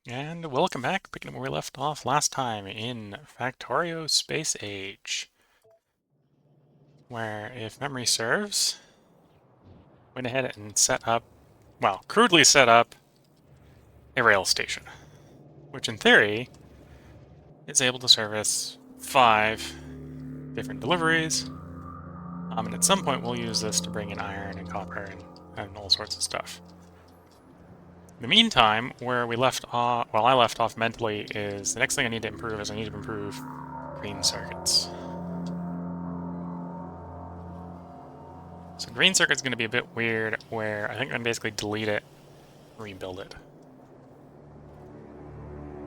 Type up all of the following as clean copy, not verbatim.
And welcome back, picking up where we left off last time in Factorio Space Age, where, if memory serves, went ahead and set up, well, crudely set up a rail station, which in theory is able to service 5 different deliveries, and at some point we'll use this to bring in iron and copper and all sorts of stuff. In the meantime, where we left off, well, I left off mentally, is the next thing I need to improve is I need to improve green circuits. So green circuit's going to be a bit weird, where I think I'm going to basically delete it, rebuild it.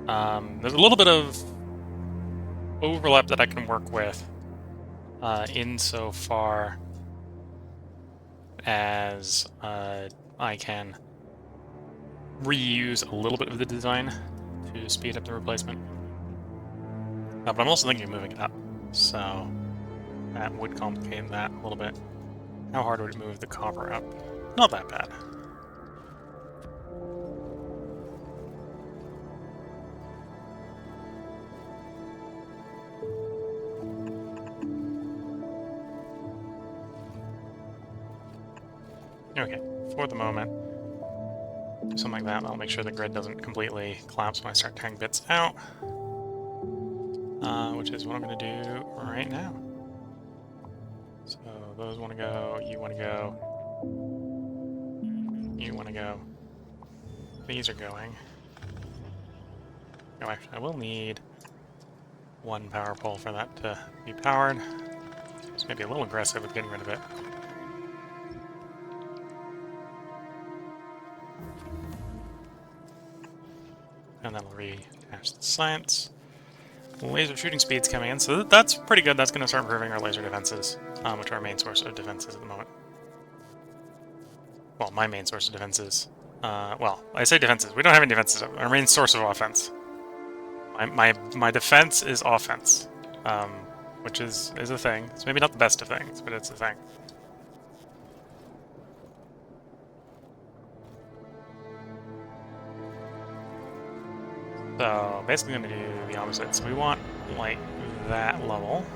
There's a little bit of overlap that I can work with, insofar as I can reuse a little bit of the design to speed up the replacement. But I'm also thinking of moving it up, so that would complicate that a little bit. How hard would it move the copper up? Not that bad. Okay, for the moment, do something like that. I'll make sure the grid doesn't completely collapse when I start tearing bits out, which is what I'm going to do right now. So those want to go, you want to go, you want to go. These are going. Oh, actually, I will need 1 power pole for that to be powered. It's maybe a little aggressive with getting rid of it. And then I'll reattach the science. Laser shooting speed's coming in, so that's pretty good. That's going to start improving our laser defenses, which are our main source of defenses at the moment. Well, my main source of defenses. Well, I say defenses. We don't have any defenses. Our main source of offense. My defense is offense, which is a thing. It's maybe not the best of things, but it's a thing. So basically I'm going to do the opposite. So we want like that level.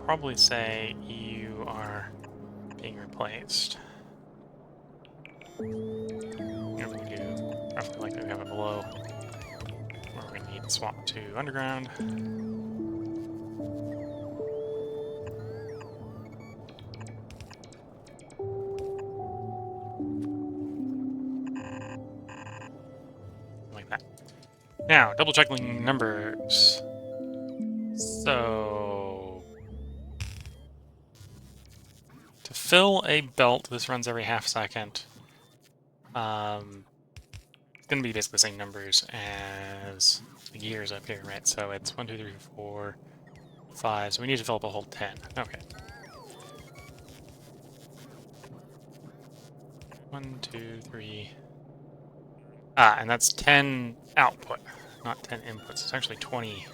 Probably say you are being replaced. Here we do roughly like we have it below, where we're going to need to swap to underground. Like that. Now, double checking numbers. So, to fill a belt, this runs every half second. It's going to be basically the same numbers as the gears up here, right? So it's 1, 2, 3, 4, 5. So we need to fill up a whole 10. Okay. 1, 2, 3. And that's 10 output, not 10 inputs. It's actually 20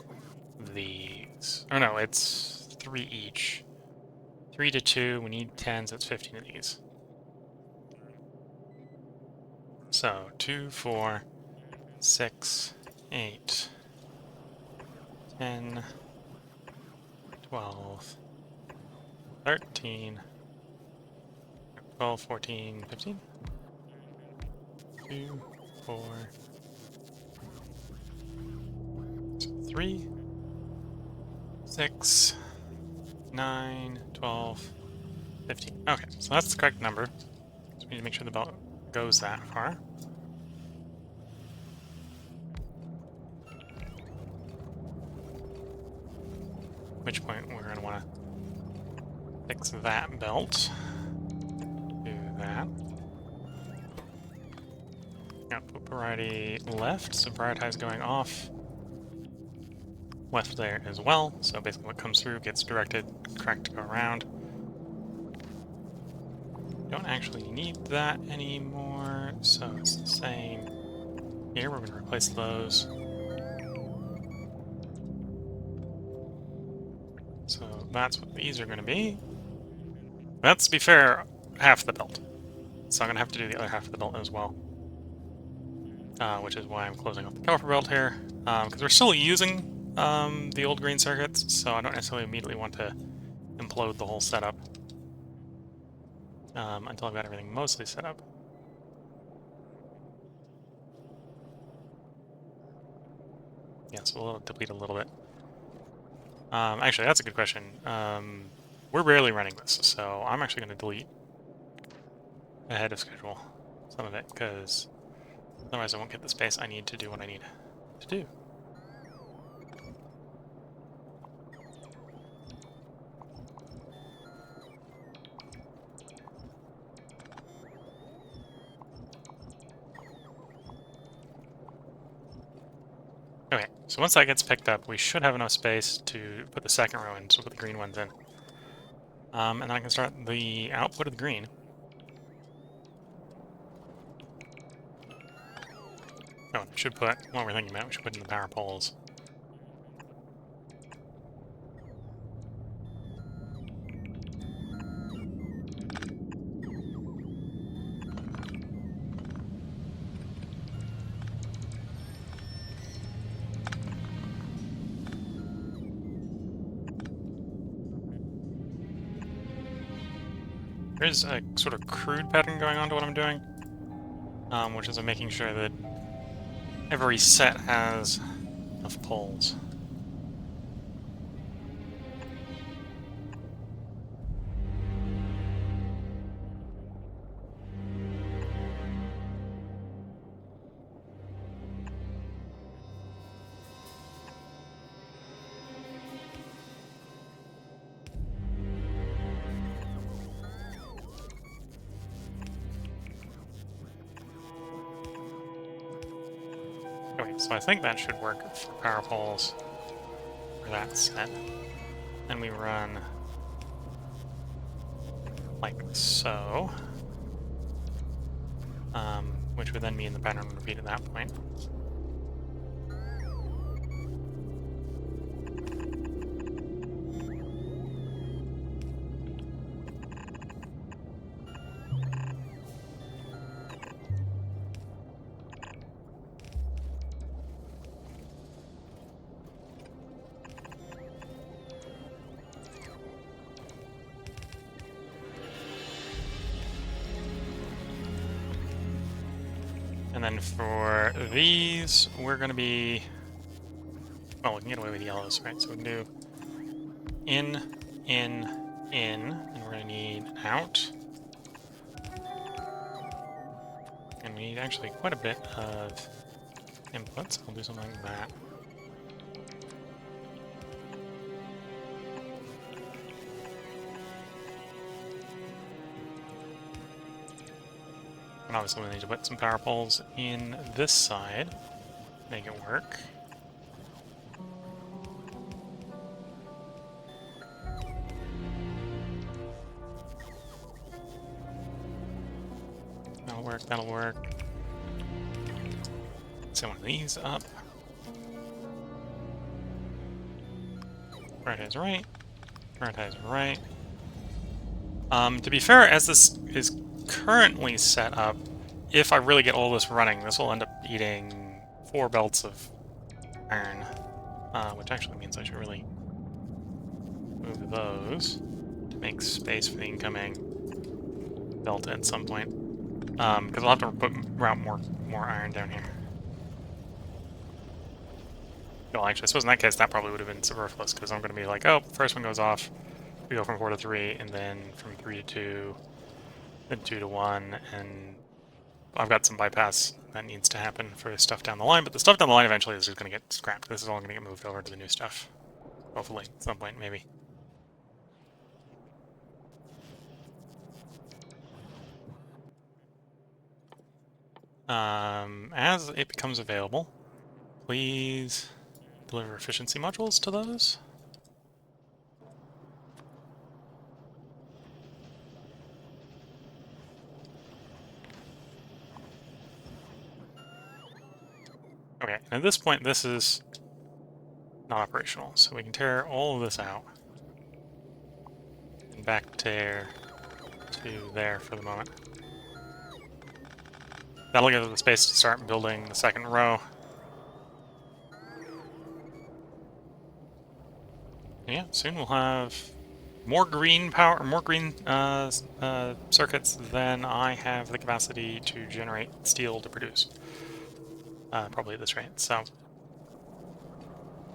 of these. Oh no, it's 3 each. 3 to 2, we need 10, so it's 15 of these. So 2, 4, 6, 8, 10, 12, 13, 12, 14, 15, 2, 4, 3, 6, 9, 12, 15. Okay, so that's the correct number. So we need to make sure the belt goes that far. At which point we're going to want to fix that belt. Do that. Now put priority left, so prioritize going off. Left there as well, so basically what comes through gets directed correct to go around. Don't actually need that anymore, so it's the same. Here we're going to replace those. So that's what these are going to be. That's, to be fair, half the belt. So I'm going to have to do the other half of the belt as well. which is why I'm closing off the caliper belt here, because we're still using the old green circuits, so I don't necessarily immediately want to implode the whole setup until I've got everything mostly set up. Yeah, so we'll deplete a little bit. Actually, that's a good question. We're barely running this, so I'm actually going to delete ahead of schedule some of it, because otherwise I won't get the space I need to do what I need to do. Okay, so once that gets picked up, we should have enough space to put the second row in, so we'll put the green ones in. And then I can start the output of the green. Oh, I should put, what we're thinking about, we should put in the power poles. There's a sort of crude pattern going on to what I'm doing, which is I'm making sure that every set has enough poles. Okay, so I think that should work for power poles for that set. And we run like so, which would then mean the pattern would repeat at that point. And then for these, we're going to be... Well, we can get away with yellows, right? So we can do in, and we're going to need out. And we need actually quite a bit of inputs. We'll do something like that. And obviously we need to put some power poles in this side, make it work. That'll work, that'll work. Set one of these up. Prioritize right. Prioritize right. To be fair, as this is currently set up, if I really get all this running, this will end up eating 4 belts of iron, which actually means I should really move those to make space for the incoming belt at some point, because I'll have to route more iron down here. Well, actually, I suppose in that case that probably would have been superfluous, because I'm going to be like, oh, first one goes off, we go from 4 to 3, and then from 3 to 2, then 2 to 1, and I've got some bypass that needs to happen for stuff down the line, but the stuff down the line eventually is just going to get scrapped. This is all going to get moved over to the new stuff. Hopefully, at some point, maybe. As it becomes available, please deliver efficiency modules to those. Okay, and at this point, this is not operational, so we can tear all of this out. And back tear to there for the moment. That'll give us the space to start building the second row. Yeah, soon we'll have more green power, more green circuits than I have the capacity to generate steel to produce. Probably at this rate. So,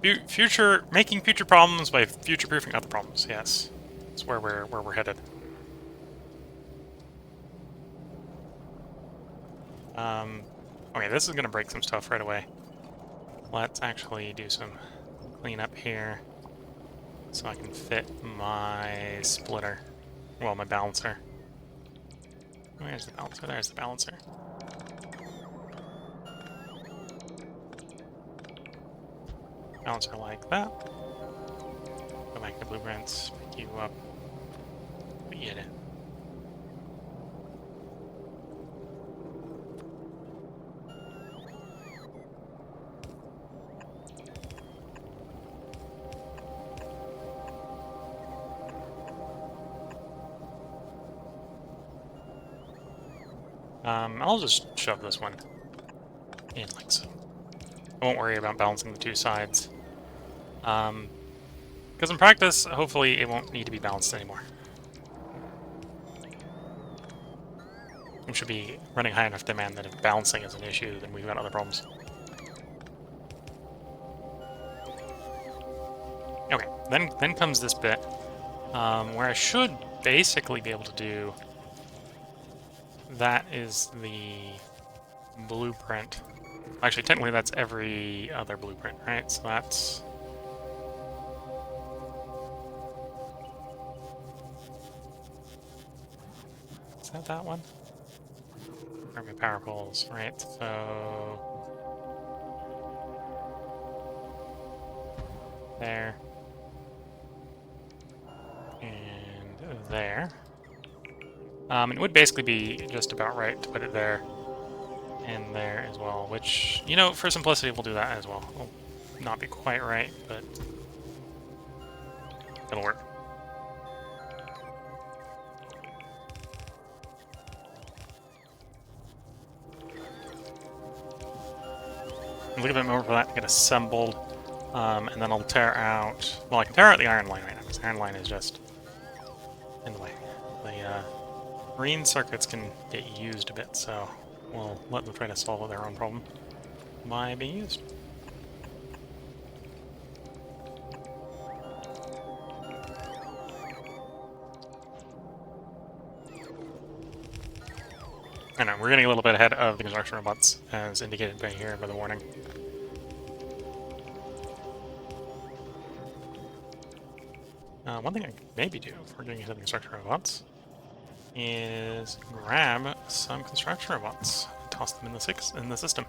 making future problems by future-proofing other problems. Yes, that's where we're headed. Okay, this is gonna break some stuff right away. Let's actually do some cleanup here, so I can fit my splitter. Well, my balancer. Where's the balancer? There's the balancer. Balancer like that. Go back to blueprints, pick you up, put you in it. I'll just shove this one in like so. I won't worry about balancing the two sides. Because in practice, hopefully it won't need to be balanced anymore. We should be running high enough demand that if balancing is an issue, then we've got other problems. Okay, then comes this bit, where I should basically be able to do... That is the blueprint. Actually, technically that's every other blueprint, right? So that's... Is that one? Where are my power poles, right? So... There. And there. It would basically be just about right to put it there and there as well, which, you know, for simplicity, we'll do that as well. It'll not be quite right, but it'll work. A little bit more for that to get assembled, and then I'll tear out... Well, I can tear out the iron line right now, because the iron line is just in the way. The green circuits can get used a bit, so we'll let them try to solve their own problem by being used. I know, we're getting a little bit ahead of the construction robots, as indicated by here by the warning. One thing I could maybe do, if we're getting ahead of the construction robots, is grab some construction robots and toss them in the system.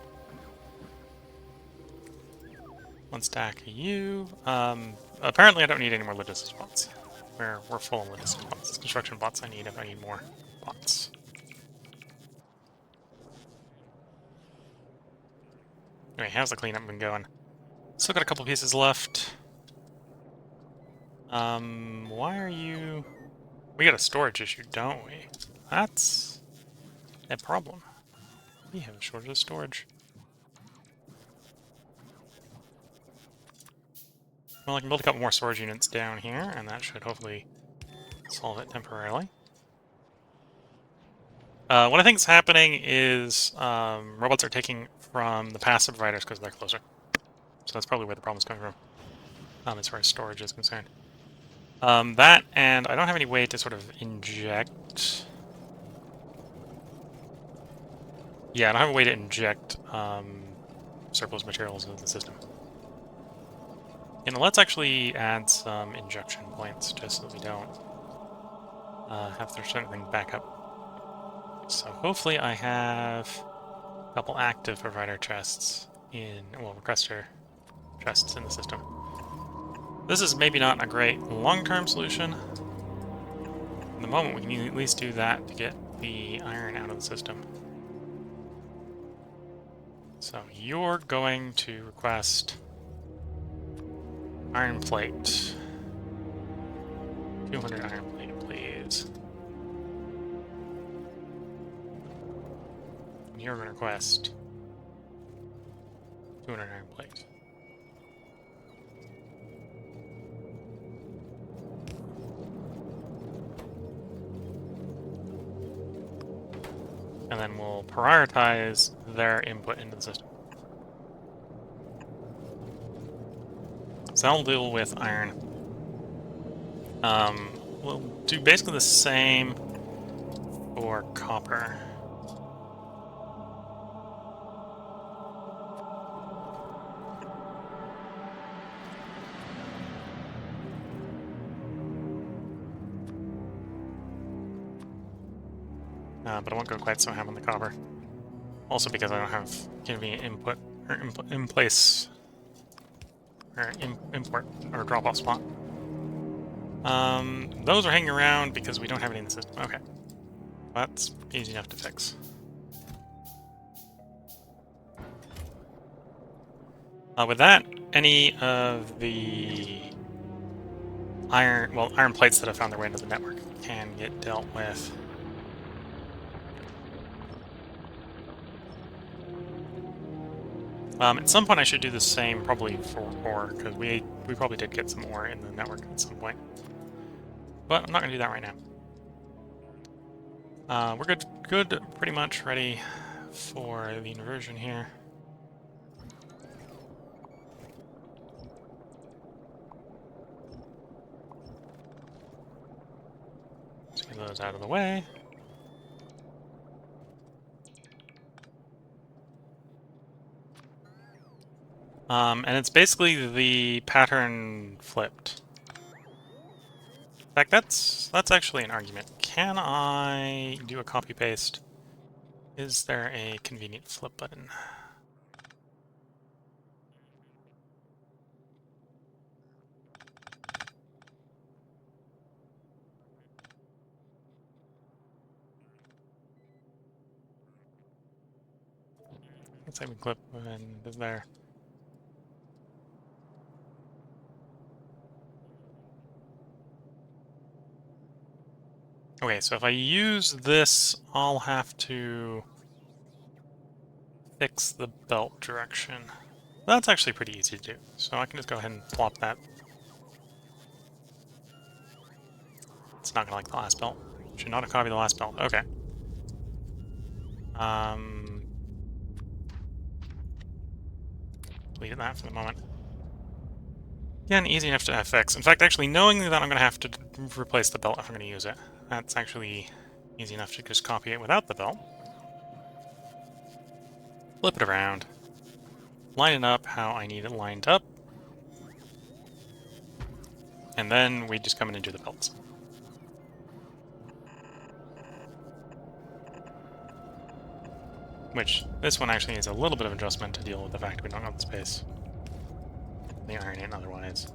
One stack of you. Apparently I don't need any more logistics bots. We're full of logistics bots. It's construction bots I need if I need more bots. Anyway, how's the cleanup been going? Still got a couple pieces left. Why are you... We got a storage issue, don't we? That's a problem. We have a shortage of storage. Well, I can build a couple more storage units down here, and that should hopefully solve it temporarily. What I think is happening is robots are taking from the passive providers because they're closer. So that's probably where the problem's coming from, as far as storage is concerned. That, and I don't have any way to sort of inject... Yeah, I don't have a way to inject surplus materials into the system. You know, let's actually add some injection points, just so that we don't have to start everything back up. So hopefully I have a couple active provider chests in, well, requester chests in the system. This is maybe not a great long-term solution. In the moment, we can at least do that to get the iron out of the system. So you're going to request iron plate. 200 iron plate, please. you're going to request 200 iron plate. And then we'll prioritize their input into the system. So that'll deal with iron. We'll do basically the same for copper. But I won't go quite so ham on the copper. Also because I don't have convenient input or in place or import or drop off spot. Those are hanging around because we don't have any in the system. Okay, that's easy enough to fix. With that, any of the iron plates that have found their way into the network can get dealt with. At some point I should do the same probably for ore, because we probably did get some ore in the network at some point. But I'm not going to do that right now. We're good, pretty much ready for the inversion here. Let's get those out of the way. And it's basically the pattern flipped. In fact, that's actually an argument. Can I do a copy paste? Is there a convenient flip button? Let's say we clip and is there. Okay, so if I use this, I'll have to fix the belt direction. That's actually pretty easy to do, so I can just go ahead and plop that. It's not gonna like the last belt. Should not have copied the last belt. Okay. Deleted that for the moment. Again, easy enough to FX. In fact, actually, knowing that I'm going to have to replace the belt if I'm going to use it, that's actually easy enough to just copy it without the belt. Flip it around. Line it up how I need it lined up. And then we just come in and do the belts. Which, this one actually needs a little bit of adjustment to deal with the fact we don't have the space. The iron in otherwise.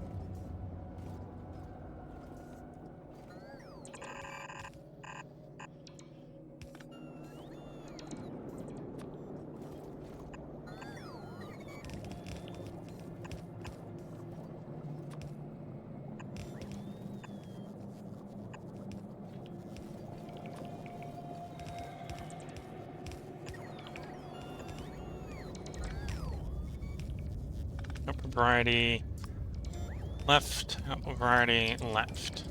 Output variety left, output variety left.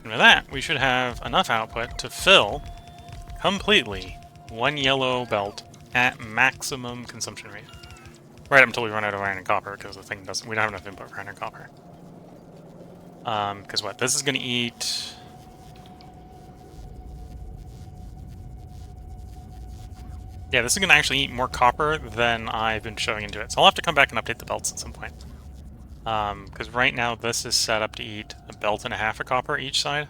And with that, we should have enough output to fill completely one yellow belt at maximum consumption rate. Right up until we run out of iron and copper, because the thing doesn't. We don't have enough input for iron and copper. Because what? This is going to eat. Yeah, this is going to actually eat more copper than I've been showing into it. So I'll have to come back and update the belts at some point. Because right now this is set up to eat a belt and a half of copper each side.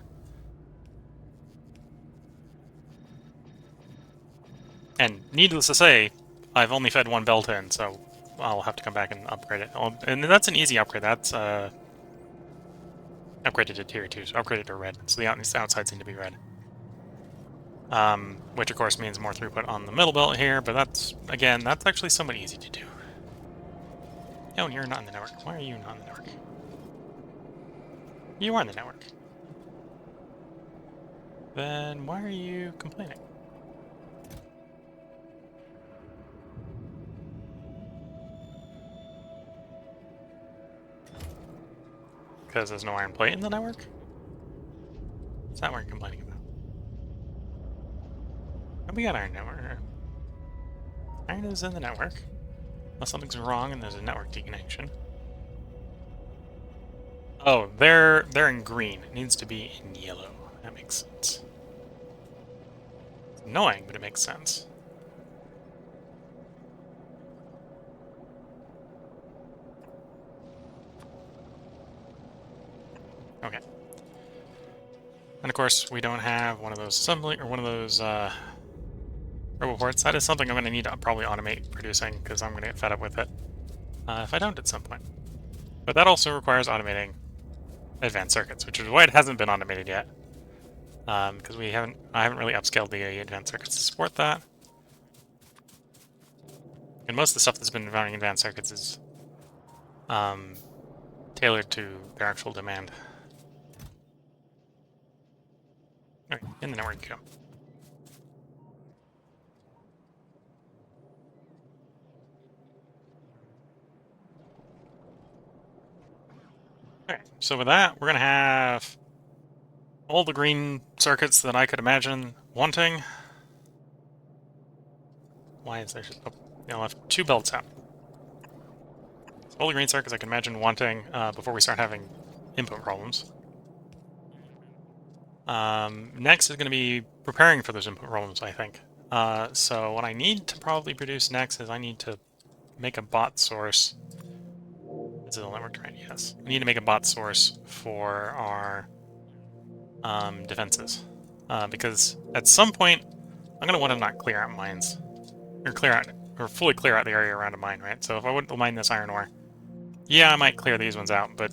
And needless to say, I've only fed one belt in, so I'll have to come back and upgrade it. And that's an easy upgrade. That's upgraded to tier 2, so upgraded to red. So the outsides seem to be red. Which of course means more throughput on the middle belt here, but that's, again, that's actually somewhat easy to do. Oh, and you're not in the network. Why are you not in the network? You are in the network. then why are you complaining? Because there's no iron plate in the network? Is that what you're complaining about? Oh, we got iron network. Iron is in the network. Unless something's wrong and there's a network deconnection. Oh, they're in green. It needs to be in yellow. That makes sense. It's annoying, but it makes sense. Okay. And of course, we don't have one of those assembly or one of those roboports. That is something I'm going to need to probably automate producing because I'm going to get fed up with it if I don't at some point. But that also requires automating advanced circuits, which is why it hasn't been automated yet. Because I haven't really upscaled the advanced circuits to support that. And most of the stuff that's been running advanced circuits is tailored to their actual demand. Okay, in the network you go. Okay, so with that, we're going to have all the green circuits that I could imagine wanting. Why is there just... Oh, I'll have 2 belts out. So all the green circuits I can imagine wanting before we start having input problems. Next is going to be preparing for those input problems, I think. So what I need to probably produce next is I need to make a bot source. Is it a network right? Yes. We need to make a bot source for our defenses. Because at some point, I'm going to want to not clear out mines. Or fully clear out the area around a mine, right? So if I wouldn't mine this iron ore, yeah, I might clear these ones out, but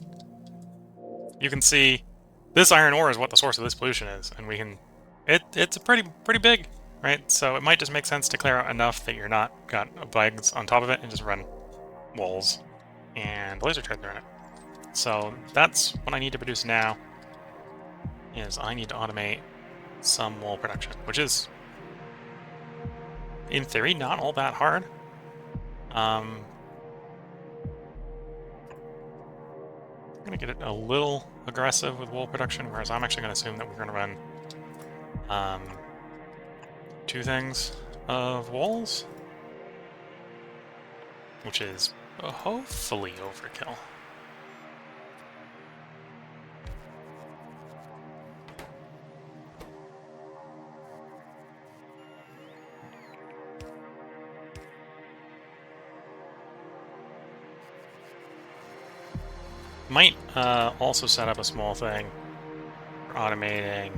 you can see this iron ore is what the source of this pollution is, and we can... It's a pretty big, right? So it might just make sense to clear out enough that you're not got bugs on top of it and just run walls and laser tread through it. So that's what I need to produce now, is I need to automate some wall production, which is, in theory, not all that hard. I'm going to get it a little aggressive with wool production, whereas I'm actually going to assume that we're going to run 2 things of walls, which is hopefully overkill. Might also set up a small thing for automating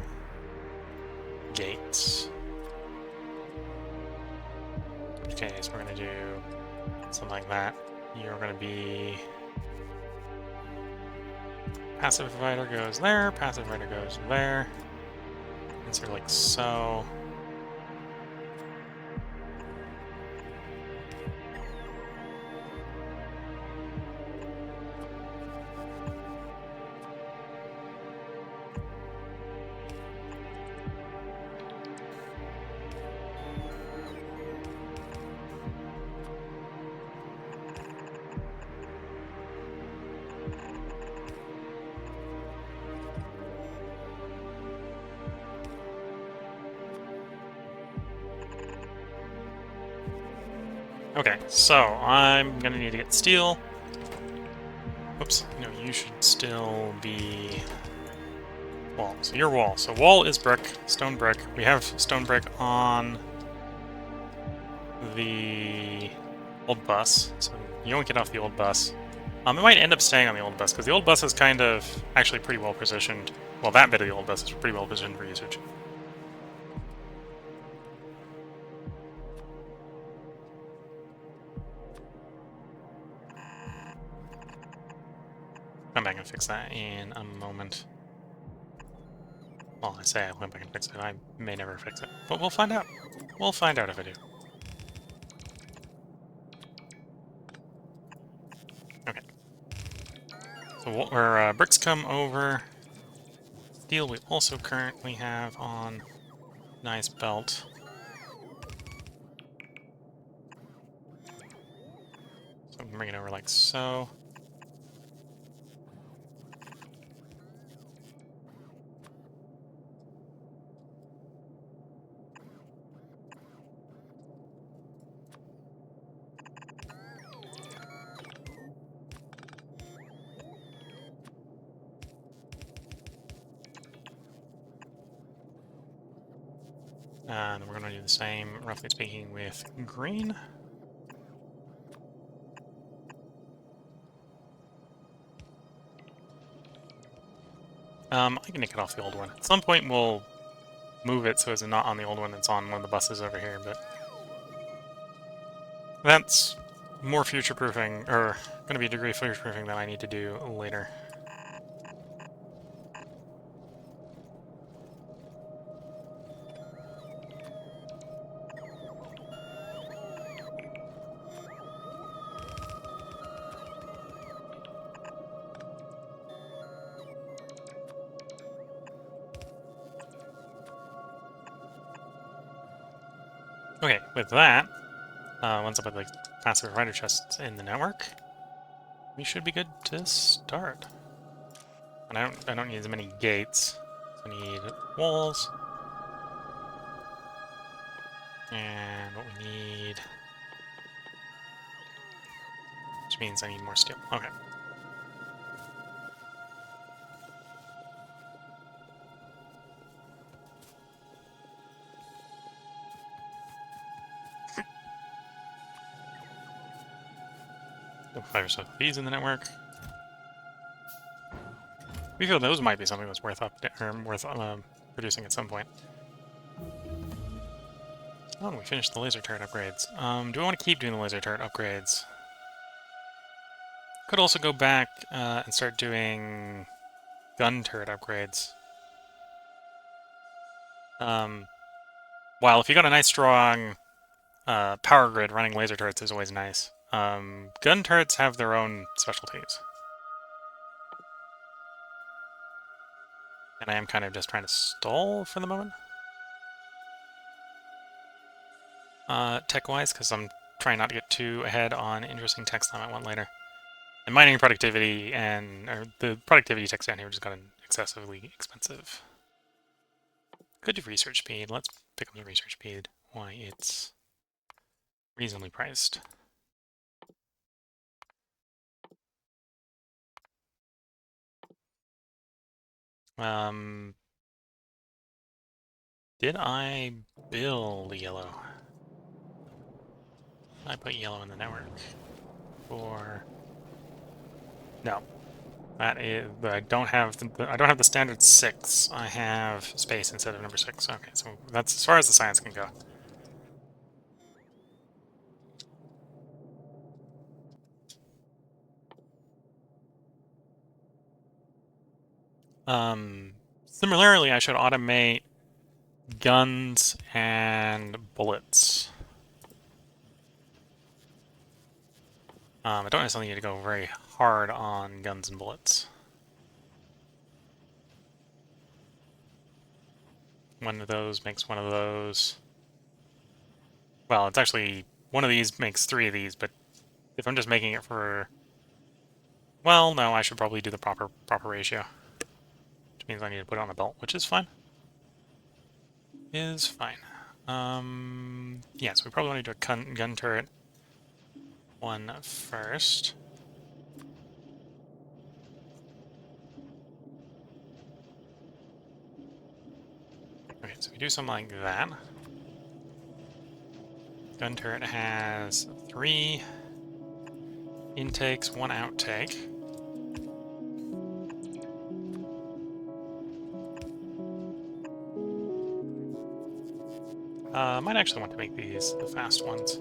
gates. In which case, we're going to do something like that. You're going to be... Passive provider goes there, passive provider goes there. Insert like so. Okay, so I'm gonna need to get steel. Oops, no, you should still be wall. So you're wall. So wall is brick, stone brick. We have stone brick on the old bus, so you won't get off the old bus. It might end up staying on the old bus, because the old bus is kind of actually pretty well positioned. Well, that bit of the old bus is pretty well positioned for usage. Come back and fix that in a moment. Well, I say I went back and fix it. I may never fix it, but we'll find out. We'll find out if I do. Okay. So where bricks come over steel we also currently have on nice belt. So we can bring it over like so. And we're going to do the same, roughly speaking, with green. I can nick it off the old one. At some point we'll move it so it's not on the old one, it's on one of the buses over here, but that's more future-proofing, or going to be a degree of future-proofing that I need to do later. Okay, with that, once I put the passive rider chests in the network, we should be good to start. And I don't need as many gates. So I need walls. And what we need, which means I need more steel. Okay. Fire some of these in the network. We feel those might be something that's worth producing at some point. Oh, and we finished the laser turret upgrades. Do I want to keep doing the laser turret upgrades? Could also go back and start doing gun turret upgrades. While if you got a nice strong power grid, running laser turrets is always nice. Gun turrets have their own specialties. And I am kind of just trying to stall for the moment. Tech-wise, because I'm trying not to get too ahead on interesting techs that I might want later. And mining productivity or the productivity techs down here just got excessively expensive. Could do research speed. Let's pick up the research speed. Why, it's reasonably priced. Did I build yellow? I put yellow in the network. No. That is, I don't have the standard 6. I have space instead of number 6. Okay, so that's as far as the science can go. Similarly, I should automate guns and bullets. I don't necessarily need to go very hard on guns and bullets. One of those makes one of those. Well, it's actually, one of these makes 3 of these, but if I'm just making it for... Well, no, I should probably do the proper ratio. Which means I need to put it on the belt, which is fine. Is fine. Yeah, so we probably want to do a gun turret one first. Okay, so we do something like that. Gun turret has 3 intakes, 1 outtake. I might actually want to make these the fast ones.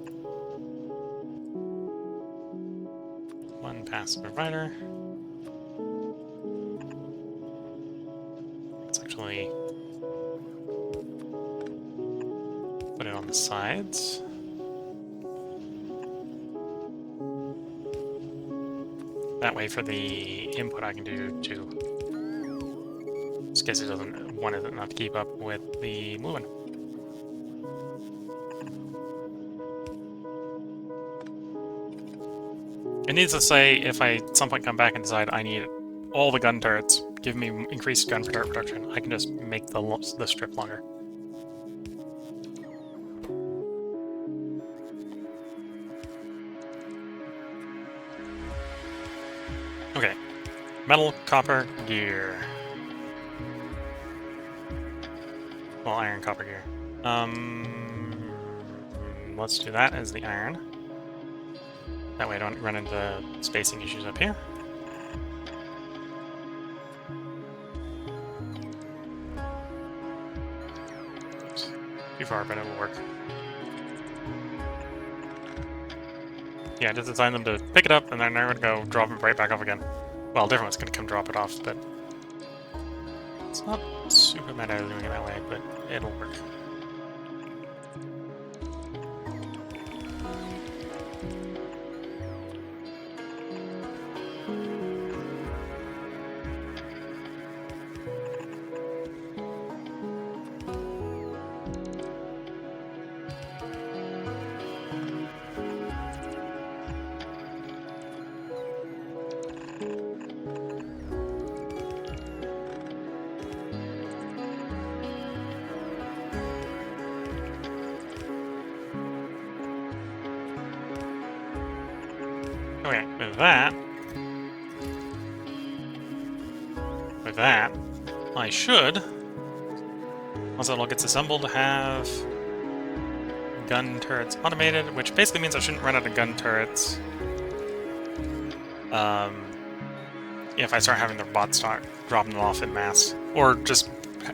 1 passive provider. Let's actually put it on the sides. That way for the input I can do 2. Just in case it doesn't want it not to keep up with the movement. It needs to say if I at some point come back and decide I need all the gun turrets, give me increased gun turret production, I can just make the strip longer. Okay, metal, copper, gear. Well, iron, copper, gear. Let's do that as the iron. That way I don't run into spacing issues up here. Oops. Too far, but it will work. Yeah, just assign them to pick it up, and then they're going to go drop it right back off again. Well, different one's going to come drop it off, but it's not super meta doing it that way, but it'll work. Okay, with that, I should, once it all gets assembled, have gun turrets automated, which basically means I shouldn't run out of gun turrets. If I start having their bots start dropping them off in mass, or just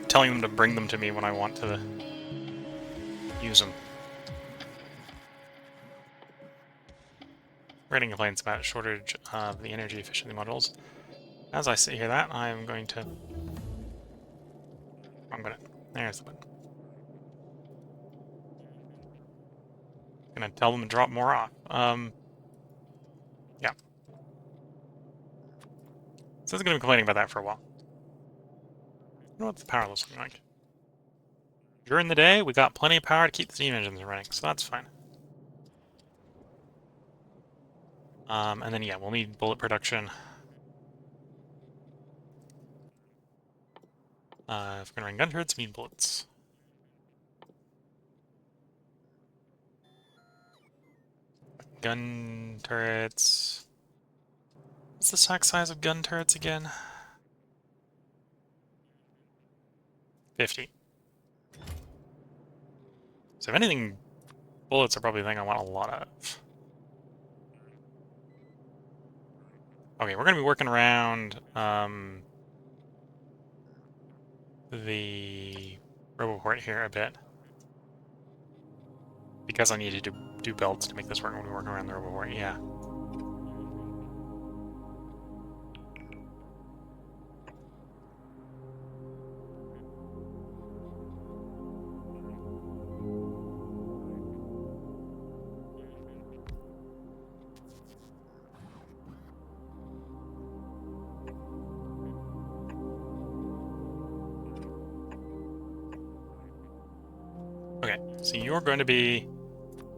telling them to bring them to me when I want to use them. We're getting complaints about shortage of the energy efficiency modules. As I hear that, I'm going to... There's the button. Gonna tell them to drop more off. Yeah. So it's gonna be complaining about that for a while. I don't know what the power looks like. During the day, we got plenty of power to keep the steam engines running, so that's fine. And then, yeah, we'll need bullet production. If we're gonna run gun turrets, we need bullets. Gun turrets... What's the stack size of gun turrets again? 50. So if anything, bullets are probably the thing I want a lot of. Okay, we're gonna be working around the Roboport here a bit. Because I needed to do belts to make this work when we work around the Roboport, yeah. Okay, so you're going to be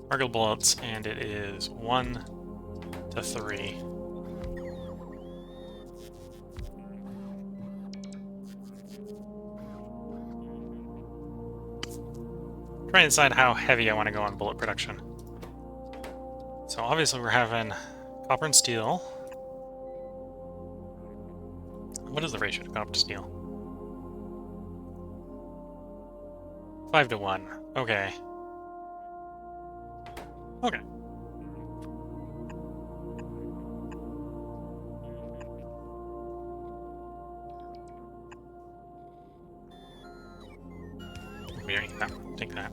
regular bullets, and it is 1 to 3. Trying to decide how heavy I want to go on bullet production. So obviously we're having copper and steel. What is the ratio to copper to steel? 5 to 1. Okay. Okay. We don't need that. Take that.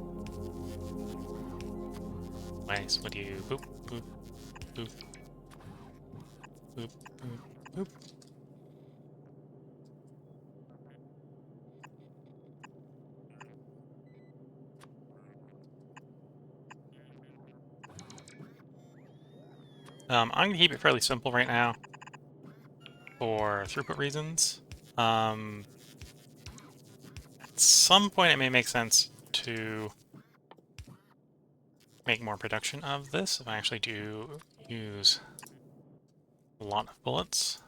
Nice. What do you... Boop, boop, boop. Boop, boop, boop. I'm going to keep it fairly simple right now for throughput reasons. some point it may make sense to make more production of this if I actually do use a lot of bullets.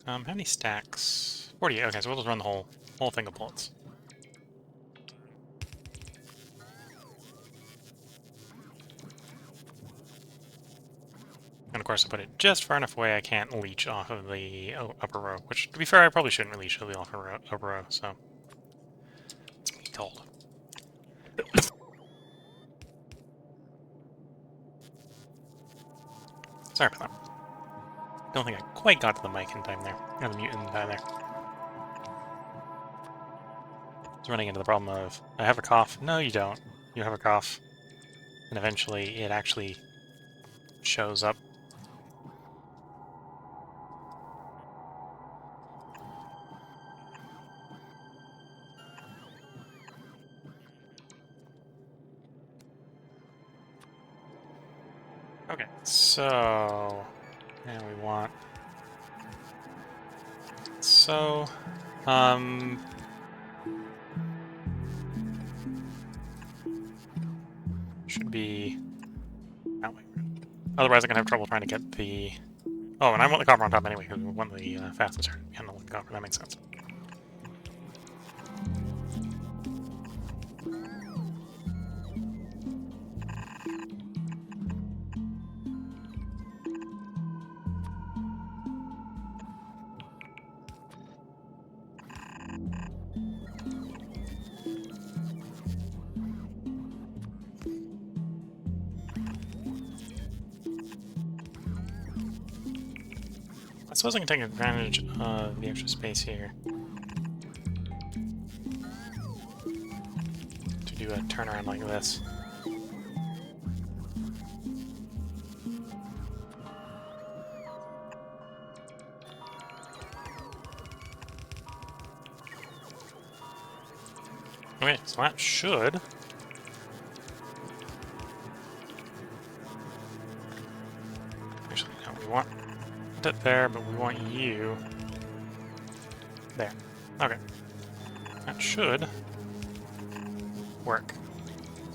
How many stacks? 48. Okay, so we'll just run the whole thing of bullets. And of course I put it just far enough away I can't leech off of the upper row, which, to be fair, I probably shouldn't leech off the upper row, so it's me told. Sorry about that. Don't think I quite got to the mic in time there. Or the mute in time there. It's running into the problem of, I have a cough. No, you don't. You have a cough. And eventually it actually shows up. Okay, so... and we want... so... should be that way. Otherwise I'm gonna have trouble trying to get the... oh, and I want the copper on top anyway, because we want the fastest handle with the copper. That makes sense. I suppose I can take advantage of the extra space here to do a turnaround like this. Okay, so that should... actually, no, we want it there, but we want you there. Okay. That should work.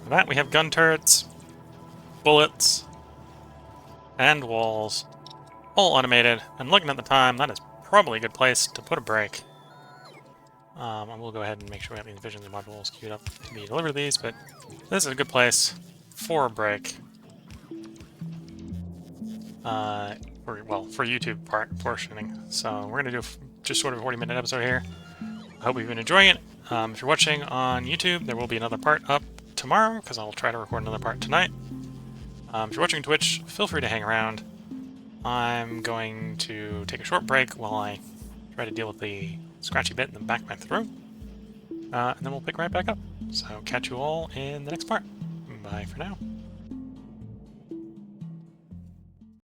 For that, we have gun turrets, bullets, and walls, all automated. And looking at the time, that is probably a good place to put a break. And we'll go ahead and make sure we have the efficiency modules queued up to be delivered these, but this is a good place for a break. For YouTube portioning. So we're going to do just sort of a 40-minute episode here. I hope you've been enjoying it. If you're watching on YouTube, there will be another part up tomorrow, because I'll try to record another part tonight. If you're watching Twitch, feel free to hang around. I'm going to take a short break while I try to deal with the scratchy bit in the back of my throat. And then we'll pick right back up. So catch you all in the next part. Bye for now.